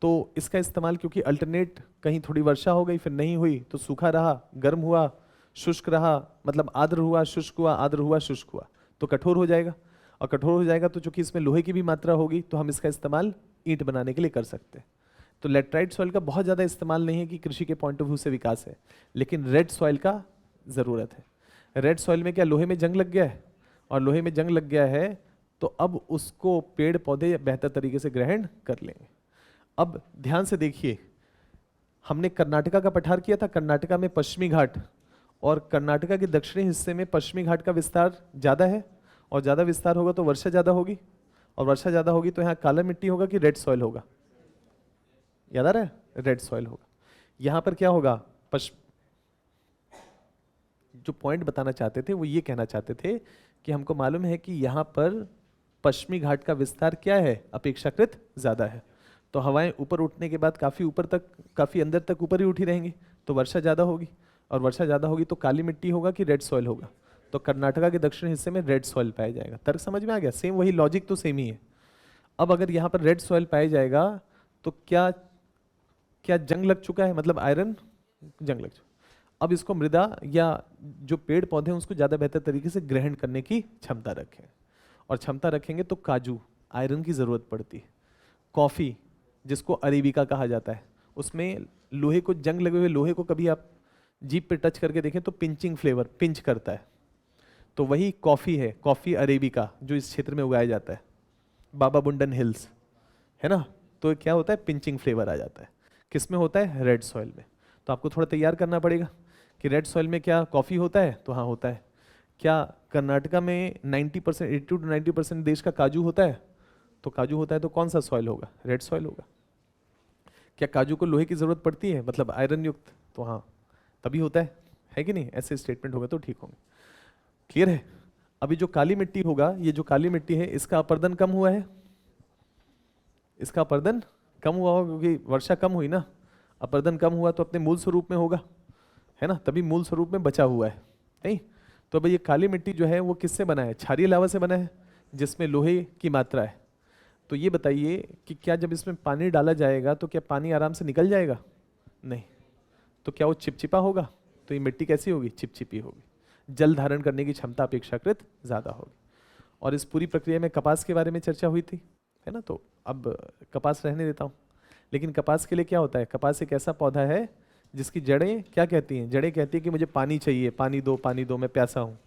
तो इसका इस्तेमाल, क्योंकि अल्टरनेट कहीं थोड़ी वर्षा हो गई फिर नहीं हुई, तो सूखा रहा, गर्म हुआ, शुष्क रहा, मतलब आर्द्र हुआ, शुष्क हुआ, आर्द्र हुआ, शुष्क हुआ, तो कठोर हो जाएगा। और कठोर हो जाएगा तो चूंकि इसमें लोहे की भी मात्रा होगी तो हम इसका इस्तेमाल ईंट बनाने के लिए कर सकते हैं। तो लेटराइट सॉइल का बहुत ज़्यादा इस्तेमाल नहीं है कि कृषि के पॉइंट ऑफ व्यू से विकास है, लेकिन रेड सॉइल का ज़रूरत है। रेड सॉइल में क्या लोहे में जंग लग गया है? और लोहे में जंग लग गया है तो अब उसको पेड़ पौधे बेहतर तरीके से ग्रहण कर लेंगे। अब ध्यान से देखिए, हमने कर्नाटका का पठार किया था, कर्नाटका में पश्चिमी घाट, और कर्नाटका के दक्षिणी हिस्से में पश्चिमी घाट का विस्तार ज़्यादा है, और ज़्यादा विस्तार होगा तो वर्षा ज़्यादा होगी, और वर्षा ज़्यादा होगी तो यहाँ काला मिट्टी होगा कि रेड सॉइल होगा? याद आ रहा है? रेड सॉइल होगा। यहाँ पर क्या होगा? जो पॉइंट बताना चाहते थे वो ये कहना चाहते थे कि हमको मालूम है कि यहाँ पर पश्चिमी घाट का विस्तार क्या है? अपेक्षाकृत ज़्यादा है, तो हवाएं ऊपर उठने के बाद काफ़ी ऊपर तक, काफ़ी अंदर तक ऊपर ही उठी रहेंगी, तो वर्षा ज़्यादा होगी, और वर्षा ज़्यादा होगी तो काली मिट्टी होगा कि रेड सॉइल होगा? तो कर्नाटका के दक्षिण हिस्से में रेड सॉइल पाया जाएगा। तर्क समझ में आ गया? सेम वही लॉजिक तो सेम ही है। अब अगर यहाँ पर रेड सॉइल पाया जाएगा तो क्या क्या जंग लग चुका है? मतलब आयरन जंग लग चुका। अब इसको मृदा या जो पेड़ पौधे हैं उसको ज़्यादा बेहतर तरीके से ग्रहण करने की क्षमता रखें, और क्षमता रखेंगे तो काजू, आयरन की ज़रूरत पड़ती है। कॉफ़ी, जिसको अरेबिका कहा जाता है, उसमें लोहे को, जंग लगे हुए लोहे को कभी आप जीभ पे टच करके देखें तो पिंचिंग फ्लेवर, पिंच करता है, तो वही कॉफ़ी है, कॉफ़ी अरेबिका, जो इस क्षेत्र में उगाया जाता है, बाबा बुंडन हिल्स, है ना, तो क्या होता है? पिंचिंग फ्लेवर आ जाता है। किस में होता है? रेड सॉइल में। तो आपको थोड़ा तैयार करना पड़ेगा कि रेड सॉइल में क्या कॉफ़ी होता है? तो हाँ होता है। क्या कर्नाटका में 90%, 80 to 90% देश का काजू होता है? तो काजू होता है तो कौन सा सॉइल होगा? रेड सॉइल होगा। क्या काजू को लोहे की ज़रूरत पड़ती है, मतलब आयरन युक्त? तो हाँ तभी होता है कि नहीं? ऐसे स्टेटमेंट होगा तो ठीक होंगे। क्लियर है? अभी जो काली मिट्टी होगा, ये जो काली मिट्टी है इसका अपर्दन कम हुआ है, इसका अपर्दन कम हुआ होगा क्योंकि वर्षा कम हुई ना, अपर्दन कम हुआ तो अपने मूल स्वरूप में होगा, है ना, तभी मूल स्वरूप में बचा हुआ है, नहीं? तो अब ये काली मिट्टी जो है वो किससे बना है? क्षारीय लावा से बना है, जिसमें लोहे की मात्रा है। तो ये बताइए कि क्या जब इसमें पानी डाला जाएगा तो क्या पानी आराम से निकल जाएगा? नहीं। तो क्या वो चिपचिपा होगा? तो ये मिट्टी कैसी होगी? चिपचिपी होगी। जल धारण करने की क्षमता अपेक्षाकृत ज़्यादा होगी। और इस पूरी प्रक्रिया में कपास के बारे में चर्चा हुई थी, है ना, तो अब कपास रहने देता हूँ। लेकिन कपास के लिए क्या होता है? कपास एक ऐसा पौधा है जिसकी जड़ें क्या कहती हैं? जड़ें कहती हैं कि मुझे पानी चाहिए, पानी दो, मैं प्यासा हूँ।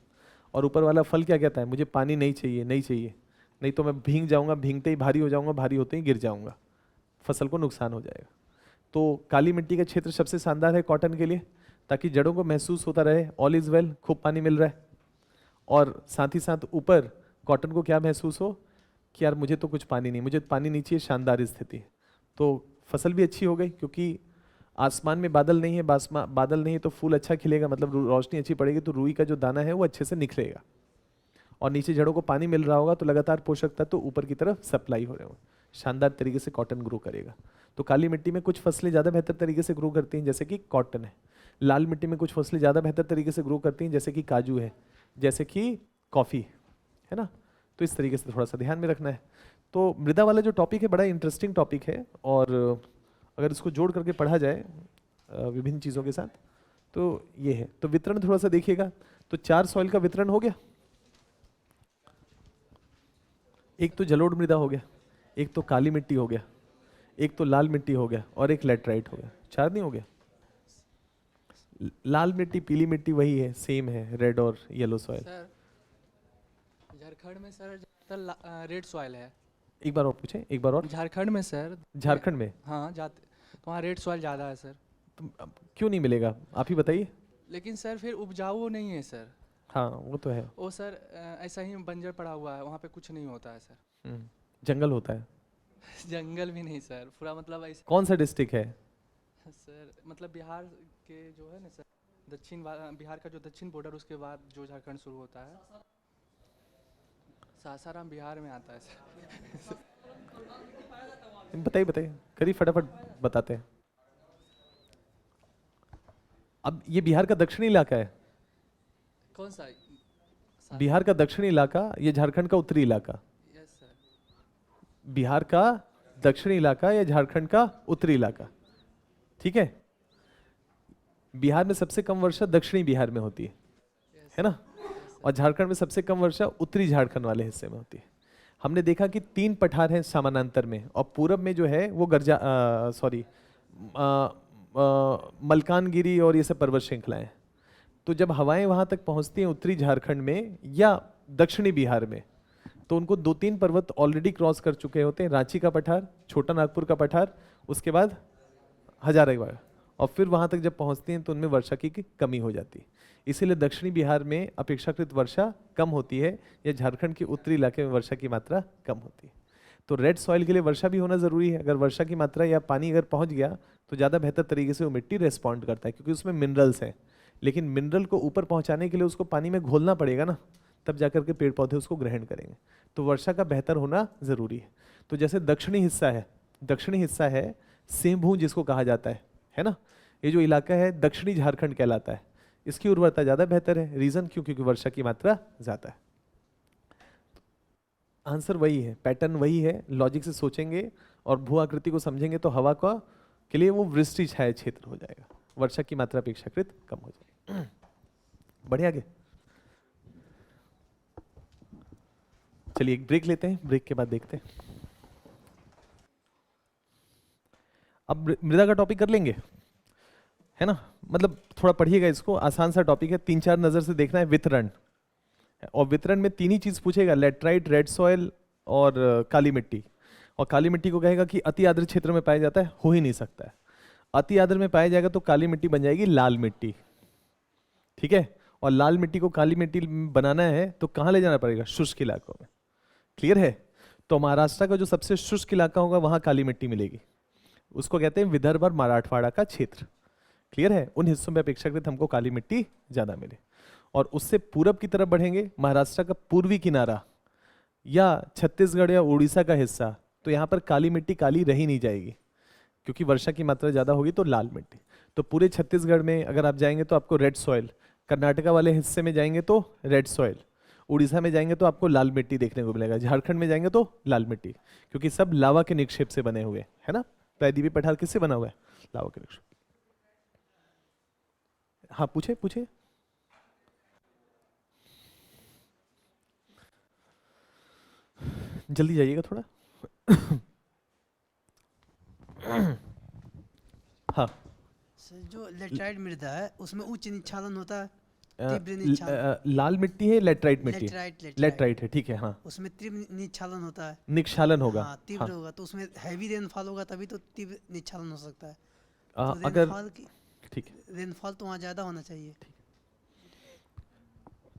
और ऊपर वाला फल क्या कहता है? मुझे पानी नहीं चाहिए, नहीं चाहिए, नहीं तो मैं भीग जाऊँगा, भीगते ही भारी हो जाऊँगा, भारी होते ही गिर जाऊँगा, फसल को नुकसान हो जाएगा। तो काली मिट्टी का क्षेत्र सबसे शानदार है कॉटन के लिए, ताकि जड़ों को महसूस होता रहे ऑल इज़ वेल, खूब पानी मिल रहा है, और साथ ही साथ ऊपर कॉटन को क्या महसूस हो कि यार मुझे तो कुछ पानी नहीं, मुझे पानी नहीं चाहिए, शानदार स्थिति है। तो फसल भी अच्छी हो गई, क्योंकि आसमान में बादल नहीं है, बादल नहीं है तो फूल अच्छा खिलेगा, मतलब रोशनी अच्छी पड़ेगी तो रुई का जो दाना है वो अच्छे से निखरेगा, और नीचे जड़ों को पानी मिल रहा होगा तो लगातार पोषक तत्व तो ऊपर की तरफ सप्लाई हो रहे होंगे, शानदार तरीके से कॉटन ग्रो करेगा। तो काली मिट्टी में कुछ फसलें ज़्यादा बेहतर तरीके से ग्रो करती हैं, जैसे कि कॉटन है। लाल मिट्टी में कुछ फसलें ज़्यादा बेहतर तरीके से ग्रो करती हैं, जैसे कि काजू है, जैसे कि कॉफ़ी, है ना। तो इस तरीके से थोड़ा सा ध्यान में रखना है। तो मृदा वाला जो टॉपिक है बड़ा इंटरेस्टिंग टॉपिक है, और अगर इसको जोड़ करके पढ़ा जाए विभिन्न चीज़ों के साथ तो ये है। तो वितरण थोड़ा सा देखिएगा, तो 4 सॉइल का वितरण हो गया। एक तो जलोढ़ मृदा हो गया, एक तो काली मिट्टी हो गया, एक तो लाल मिट्टी हो गया, और एक लैटराइट हो गया। 4 नहीं हो गया? लाल मिट्टी, पीली मिट्टी वही है, सेम है, रेड और येलो सॉइल। सर झारखंड में सर ज़्यादातर रेड सॉइल है। एक बार और पूछें, एक बार और। झारखंड में सर, झारखंड में? हाँ जाते तो वहाँ रेड सॉइल ज़्यादा है सर। तो अब क्यों नहीं मिलेगा, आप ही बताइए। लेकिन सर फिर उपजाऊ नहीं है सर। हाँ वो तो है। वो सर ऐसा ही बंजर पड़ा हुआ है, वहाँ पे कुछ नहीं होता है सर। जंगल होता है। जंगल भी नहीं सर, पूरा मतलब ऐसे कौन सा डिस्ट्रिक्ट है? सर, मतलब बिहार के जो है ना सर, बिहार का जो दक्षिण बॉर्डर, उसके बाद जो झारखंड शुरू होता है, सासाराम बिहार में आता है सर। बताइए बताइए, करिए फटाफट बताते हैं। अब ये बिहार का दक्षिणी इलाका है। कौन सा? बिहार का दक्षिणी इलाका, ये झारखंड का उत्तरी इलाका। Yes sir. बिहार का दक्षिणी इलाका या झारखंड का उत्तरी इलाका, ठीक है। बिहार में सबसे कम वर्षा दक्षिणी बिहार में होती है ना, और झारखंड में सबसे कम वर्षा उत्तरी झारखंड वाले हिस्से में होती है। हमने देखा कि 3 पठार हैं समानांतर में, और पूरब में जो है वो मलकानगिरी और ये सब पर्वत श्रृंखलाएं। तो जब हवाएं वहां तक पहुंचती हैं उत्तरी झारखंड में या दक्षिणी बिहार में, तो उनको 2-3 पर्वत ऑलरेडी क्रॉस कर चुके होते हैं। रांची का पठार, छोटा नागपुर का पठार, उसके बाद हजारीबाग, और फिर वहां तक जब पहुंचती हैं तो उनमें वर्षा की कमी हो जाती है। इसीलिए दक्षिणी बिहार में अपेक्षाकृत वर्षा कम होती है, या झारखंड के उत्तरी इलाके में वर्षा की मात्रा कम होती है। तो रेड सॉइल के लिए वर्षा भी होना जरूरी है। अगर वर्षा की मात्रा या पानी अगर पहुंच गया तो ज़्यादा बेहतर तरीके से वो मिट्टी रेस्पॉन्ड करता है, क्योंकि उसमें मिनरल्स हैं। लेकिन मिनरल को ऊपर पहुंचाने के लिए उसको पानी में घोलना पड़ेगा ना, तब जाकर के पेड़ पौधे उसको ग्रहण करेंगे। तो वर्षा का बेहतर होना जरूरी है। तो जैसे दक्षिणी हिस्सा है सेमभू जिसको कहा जाता है ना, ये जो इलाका है दक्षिणी झारखंड कहलाता है। इसकी उर्वरता ज़्यादा बेहतर है। रीज़न क्यों? क्योंकि वर्षा की मात्रा ज़्यादा है। आंसर वही है, पैटर्न वही है। लॉजिक से सोचेंगे और भू आकृति को समझेंगे तो हवा का के लिए वो वृष्टि छाया क्षेत्र हो जाएगा, वर्षा की मात्रा अपेक्षाकृत कम हो जाएगी। बढ़िया आगे चलिए एक ब्रेक लेते हैं, ब्रेक के बाद देखते हैं। अब मृदा का टॉपिक कर लेंगे, है ना। मतलब थोड़ा पढ़िएगा इसको, आसान सा टॉपिक है, 3-4 नजर से देखना है। वितरण, और वितरण में 3 ही चीज पूछेगा, लेटराइट, रेड सॉइल और काली मिट्टी। और काली मिट्टी को कहेगा कि अति आर्द्र क्षेत्र में पाया जाता है, हो ही नहीं सकता है। अति आर्द्र में पाया जाएगा तो काली मिट्टी बन जाएगी लाल मिट्टी, ठीक है। और लाल मिट्टी को काली मिट्टी बनाना है तो कहाँ ले जाना पड़ेगा? शुष्क इलाकों में। क्लियर है? तो महाराष्ट्र का जो सबसे शुष्क इलाका होगा वहां काली मिट्टी मिलेगी, उसको कहते हैं विदर्भ और मराठवाड़ा का क्षेत्र। क्लियर है? उन हिस्सों में अपेक्षाकृत हमको काली मिट्टी ज्यादा मिले। और उससे पूरब की तरफ बढ़ेंगे, महाराष्ट्र का पूर्वी किनारा या छत्तीसगढ़ या उड़ीसा का हिस्सा, तो यहाँ पर काली मिट्टी काली रही नहीं जाएगी, क्योंकि वर्षा की मात्रा ज़्यादा होगी तो लाल मिट्टी। तो पूरे छत्तीसगढ़ में अगर आप जाएंगे तो आपको रेड सॉइल, कर्नाटका वाले हिस्से में जाएंगे तो रेड सॉइल, उड़ीसा में जाएंगे तो आपको लाल मिट्टी देखने को मिलेगा, झारखंड में जाएंगे तो लाल मिट्टी, क्योंकि सब लावा के निक्षेप से बने हुए है ना। प्रायद्वीपीय पठार किससे बना हुआ है? लावा के निक्षेप। हाँ पूछे पूछे। जल्दी जाइएगा थोड़ा। हाँ सर, जो लेटराइट मृदा है उसमें उच्च निक्षालन होता है, अ, तीव्र निक्षालन। लाल मिट्टी है, लेटराइट मिट्टी? लेटराइट लेटराइट है, ठीक है। हाँ उसमें तीव्र निक्षालन होता है। निक्षालन होगा। हाँ, तीव्र होगा तो उसमें हैवी रेनफॉल होगा, तभी तो तीव्र निक्षालन हो सकता है। तो अगर रेनफॉल की ठीक है, रेनफॉल तो वहाँ ज़्यादा होना चाहिए।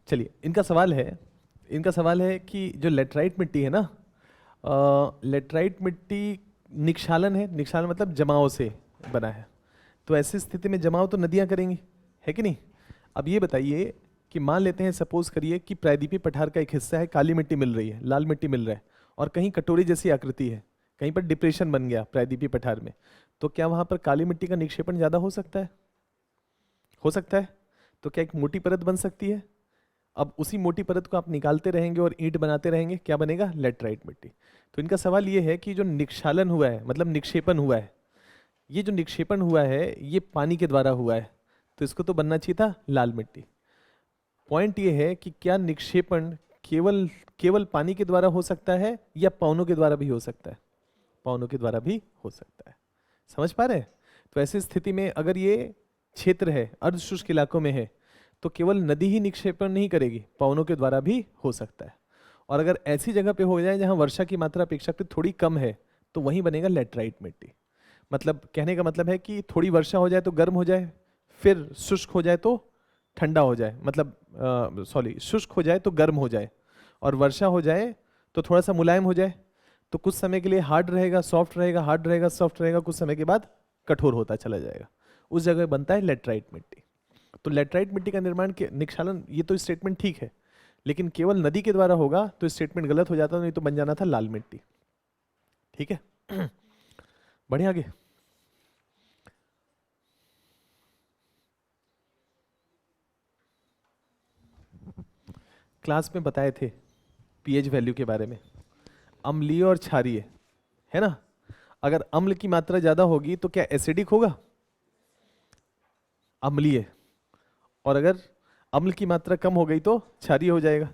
चलिए इनका सवाल है कि जो लेटराइट मिट्टी है ना, लेटराइट मिट्टी निक्षालन है। निक्षालन मतलब जमाव से बना है, तो ऐसी स्थिति में जमाव तो नदियां करेंगी, है कि नहीं। अब ये बताइए कि मान लेते हैं, सपोज करिए कि प्रायद्वीपीय पठार का एक हिस्सा है, काली मिट्टी मिल रही है, लाल मिट्टी मिल रहा है, और कहीं कटोरी जैसी आकृति है, कहीं पर डिप्रेशन बन गया प्रायद्वीपीय पठार में, तो क्या वहां पर काली मिट्टी का निक्षेपण ज्यादा हो सकता है? हो सकता है। तो क्या एक मोटी परत बन सकती है? अब उसी मोटी परत को आप निकालते रहेंगे और ईंट बनाते रहेंगे, क्या बनेगा? लेटराइट मिट्टी। तो इनका सवाल ये है कि जो निक्षालन हुआ है, मतलब निक्षेपण हुआ है, ये जो निक्षेपण हुआ है ये पानी के द्वारा हुआ है, तो इसको तो बनना चाहिए था लाल मिट्टी। पॉइंट ये है कि क्या निक्षेपण केवल पानी के द्वारा हो सकता है या पवनों के द्वारा भी हो सकता है? पवनों के द्वारा भी हो सकता है। समझ पा रहे हैं? तो ऐसी स्थिति में अगर ये क्षेत्र है अर्धशुष्क इलाकों में है, तो केवल नदी ही निक्षेपण नहीं करेगी, पवनों के द्वारा भी हो सकता है। और अगर ऐसी जगह पे हो जाए जहां वर्षा की मात्रा अपेक्षाकृत थोड़ी कम है, तो वहीं बनेगा लेटराइट मिट्टी। मतलब कहने का मतलब है कि थोड़ी वर्षा हो जाए तो गर्म हो जाए, फिर शुष्क हो जाए तो ठंडा हो जाए, मतलब सॉरी शुष्क हो जाए तो गर्म हो जाए, और वर्षा हो जाए तो थोड़ा सा मुलायम हो जाए। तो कुछ समय के लिए हार्ड रहेगा, सॉफ्ट रहेगा, हार्ड रहेगा, सॉफ्ट रहेगा, कुछ समय के बाद कठोर होता चला जाएगा। उस जगह बनता है लेटराइट मिट्टी। तो लेटराइट मिट्टी का निर्माण के निक्षालन, ये तो स्टेटमेंट ठीक है, लेकिन केवल नदी के द्वारा होगा तो स्टेटमेंट गलत हो जाता, नहीं तो बन जाना था लाल मिट्टी। ठीक है, बढ़िया आगे। क्लास में बताए थे पीएच वैल्यू के बारे में, अम्लीय और क्षारीय, है ना। अगर अम्ल की मात्रा ज्यादा होगी तो क्या एसिडिक होगा, अम्लीय, और अगर अम्ल की मात्रा कम हो गई तो क्षारीय हो जाएगा।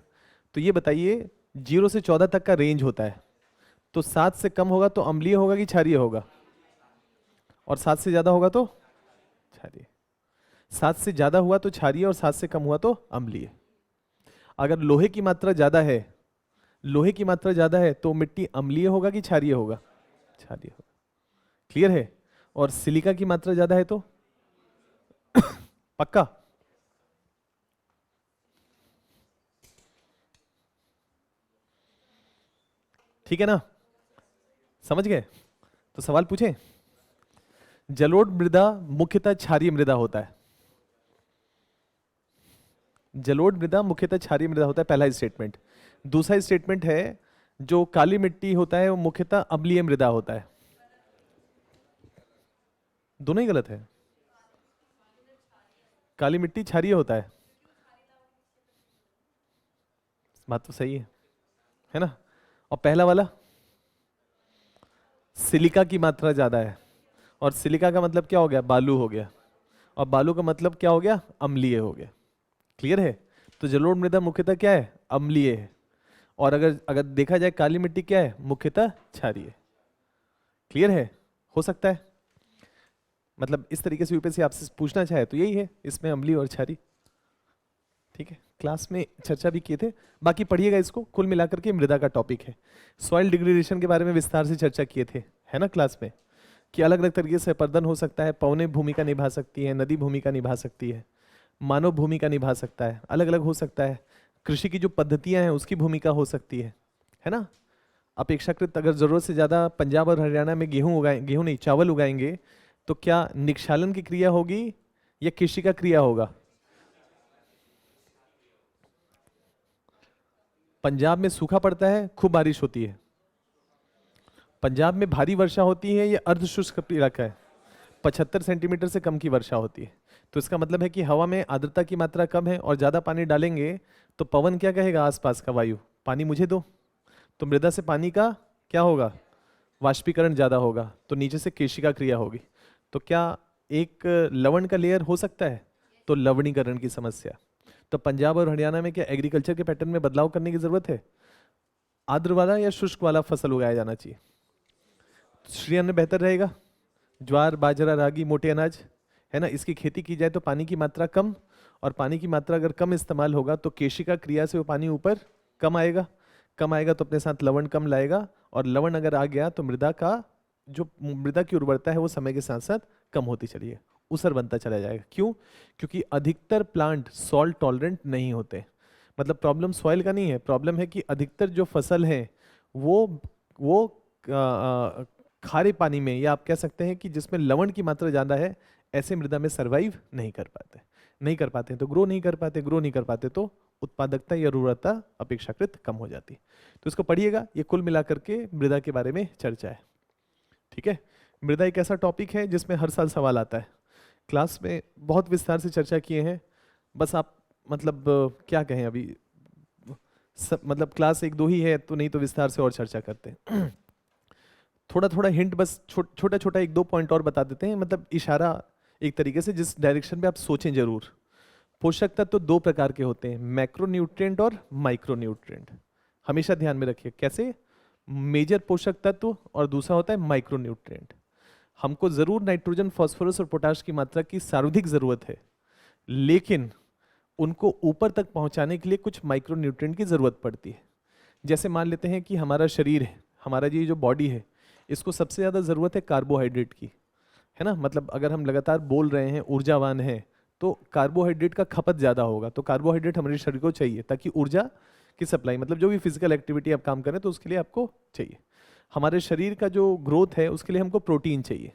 तो ये बताइए 0 से 14 तक का रेंज होता है, तो 7 से कम होगा तो अम्लीय होगा कि क्षारीय होगा, और 7 से ज्यादा होगा तो क्षारीय। 7 से ज्यादा हुआ तो क्षारीय और 7 से कम हुआ तो अम्लीय। अगर लोहे की मात्रा ज्यादा है, लोहे की मात्रा ज्यादा है तो मिट्टी अम्लीय होगा कि क्षारीय होगा, क्षारीय होगा। क्लियर है। और सिलिका की मात्रा ज्यादा है तो पक्का, ठीक है ना, समझ गए। तो सवाल पूछे। जलोढ़ मृदा मुख्यतः क्षारीय मृदा होता है, जलोढ़ मृदा मुख्यतः क्षारीय मृदा होता है, पहला स्टेटमेंट। दूसरा स्टेटमेंट है जो काली मिट्टी होता है वो मुख्यतः अम्लीय मृदा होता है। दोनों ही गलत है, काली मिट्टी क्षारीय होता है, बात तो सही है ना। और पहला वाला सिलिका की मात्रा ज्यादा है, और सिलिका का मतलब क्या हो गया, बालू हो गया, और बालू का मतलब क्या हो गया, अम्लीय हो गया। क्लियर है। तो जलोढ़ मृदा मुख्यतः क्या है, अम्लीय है, और अगर अगर देखा जाए काली मिट्टी क्या है, मुख्यतः क्षारीय। क्लियर है। हो सकता है मतलब इस तरीके से यूपीएससी आपसे पूछना चाहे तो यही है, इसमें अम्लीय और क्षारीय। ठीक है, क्लास में चर्चा भी किए थे, बाकी पढ़िएगा इसको। कुल मिलाकर के मृदा का टॉपिक है। सॉइल डिग्रेडेशन के बारे में विस्तार से चर्चा किए थे, है ना, क्लास में, कि अलग अलग तरीके से अपर्दन हो सकता है, पवने भूमिका निभा सकती है, नदी भूमिका निभा सकती है, मानव भूमिका निभा सकता है, अलग अलग हो सकता है। कृषि की जो पद्धतियां हैं उसकी भूमिका हो सकती है ना। अपेक्षाकृत अगर जरूरत से ज्यादा पंजाब और हरियाणा में गेहूं उगाए, गेहूं नहीं चावल उगाएंगे, तो क्या निक्षालन की क्रिया होगी या कृषि का क्रिया होगा। पंजाब में सूखा पड़ता है, खूब बारिश होती है। पंजाब में भारी वर्षा होती है, या अर्ध शुष्क इलाका है, 75 सेंटीमीटर से कम की वर्षा होती है। तो इसका मतलब है कि हवा में आर्द्रता की मात्रा कम है, और ज्यादा पानी डालेंगे तो पवन क्या कहेगा, आसपास का वायु, पानी मुझे दो। तो मृदा से पानी का क्या होगा, वाष्पीकरण ज्यादा होगा, तो नीचे से केशिका क्रिया होगी। तो क्या एक लवण का लेयर हो सकता है, तो लवणीकरण की समस्या। तो पंजाब और हरियाणा में क्या एग्रीकल्चर के पैटर्न में बदलाव करने की जरूरत है, आर्द्र वाला या शुष्क वाला फसल उगाया जाना चाहिए। श्री अन्न बेहतर रहेगा, ज्वार बाजरा रागी मोटे अनाज, है ना, इसकी खेती की जाए तो पानी की मात्रा कम, और पानी की मात्रा अगर कम इस्तेमाल होगा तो केशिका क्रिया से वो पानी ऊपर कम आएगा, कम आएगा तो अपने साथ लवण कम लाएगा, और लवण अगर आ गया तो मृदा का जो मृदा की उर्वरता है वो समय के साथ साथ कम होती चली है, ऊसर बनता चला जाएगा। क्यों, क्योंकि अधिकतर प्लांट सॉल्ट टॉलरेंट नहीं होते। मतलब प्रॉब्लम सॉइल का नहीं है, प्रॉब्लम है कि अधिकतर जो फसल है वो खारे पानी में, या आप कह सकते हैं कि जिसमें लवण की मात्रा ज़्यादा है, ऐसे मृदा में सर्वाइव नहीं कर पाते तो ग्रो नहीं कर पाते तो उत्पादकता या उर्वरता अपेक्षाकृत कम हो जाती है। तो इसको पढ़िएगा, ये कुल मिलाकर के मृदा के बारे में चर्चा है। ठीक है, मृदा एक ऐसा टॉपिक है जिसमें हर साल सवाल आता है। क्लास में बहुत विस्तार से चर्चा किए हैं, बस आप मतलब क्या कहें अभी मतलब क्लास 1-2 ही है, तो नहीं तो विस्तार से और चर्चा करते हैं। थोड़ा थोड़ा हिंट, बस छोटा छोटा 1-2 पॉइंट और बता देते हैं, मतलब इशारा एक तरीके से जिस डायरेक्शन में आप सोचें जरूर। पोषक तत्व 2 प्रकार के होते हैं, मैक्रोन्यूट्रिएंट और माइक्रोन्यूट्रिएंट। हमेशा ध्यान में रखिए कैसे, मेजर पोषक तत्व और दूसरा होता है माइक्रोन्यूट्रिएंट। हमको जरूर नाइट्रोजन फास्फोरस और पोटाश की मात्रा की सर्वाधिक जरूरत है, लेकिन उनको ऊपर तक पहुंचाने के लिए कुछ माइक्रोन्यूट्रिएंट की जरूरत पड़ती है। जैसे मान लेते हैं कि हमारा शरीर है, हमारा ये जो बॉडी है, इसको सबसे ज़्यादा ज़रूरत है कार्बोहाइड्रेट की, है ना। मतलब अगर हम लगातार बोल रहे हैं, ऊर्जावान हैं, तो कार्बोहाइड्रेट का खपत ज़्यादा होगा। तो कार्बोहाइड्रेट हमारे शरीर को चाहिए ताकि ऊर्जा की सप्लाई, मतलब जो भी फिजिकल एक्टिविटी आप काम करें तो उसके लिए आपको चाहिए। हमारे शरीर का जो ग्रोथ है उसके लिए हमको प्रोटीन चाहिए,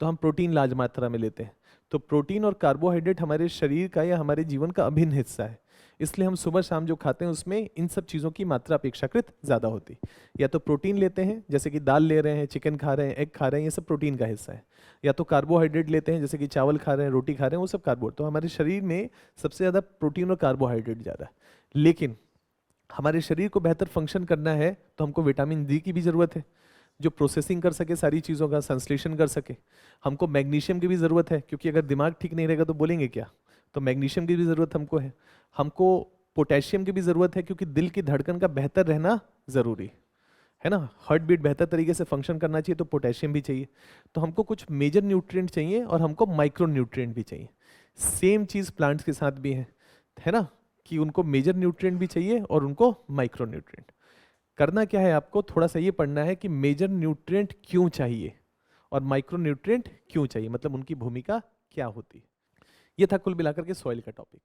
तो हम प्रोटीन लार्ज मात्रा में लेते हैं। तो प्रोटीन और कार्बोहाइड्रेट हमारे शरीर का या हमारे जीवन का अभिन्न हिस्सा है, इसलिए हम सुबह शाम जो खाते हैं उसमें इन सब चीज़ों की मात्रा अपेक्षाकृत ज़्यादा होती। या तो प्रोटीन लेते हैं जैसे कि दाल ले रहे हैं, चिकन खा रहे हैं, एग खा रहे हैं, ये सब प्रोटीन का हिस्सा है। या तो कार्बोहाइड्रेट लेते हैं जैसे कि चावल खा रहे हैं, रोटी खा रहे हैं, वो सब कार्बोहाइड्रेट। तो हमारे शरीर में सबसे ज़्यादा प्रोटीन और कार्बोहाइड्रेट ज़्यादा है। लेकिन हमारे शरीर को बेहतर फंक्शन करना है तो हमको विटामिन डी की भी ज़रूरत है, जो प्रोसेसिंग कर सके सारी चीज़ों का, संश्लेषण कर सके। हमको मैग्नीशियम की भी ज़रूरत है, क्योंकि अगर दिमाग ठीक नहीं रहेगा तो बोलेंगे क्या, तो मैग्नीशियम की भी ज़रूरत हमको है। हमको पोटेशियम की भी ज़रूरत है, क्योंकि दिल की धड़कन का बेहतर रहना ज़रूरी है ना, हार्ट बीट बेहतर तरीके से फंक्शन करना चाहिए, तो पोटेशियम भी चाहिए। तो हमको कुछ मेजर न्यूट्रिएंट चाहिए और हमको माइक्रो न्यूट्रिएंट भी चाहिए। सेम चीज़ प्लांट्स के साथ भी है ना, कि उनको मेजर न्यूट्रिएंट भी चाहिए और उनको माइक्रो न्यूट्रिएंट। करना क्या है, आपको थोड़ा सा ये पढ़ना है कि मेजर न्यूट्रिएंट क्यों चाहिए और माइक्रो न्यूट्रिएंट क्यों चाहिए, मतलब उनकी भूमिका क्या होती है। ये था कुल मिलाकर के सॉइल का टॉपिक।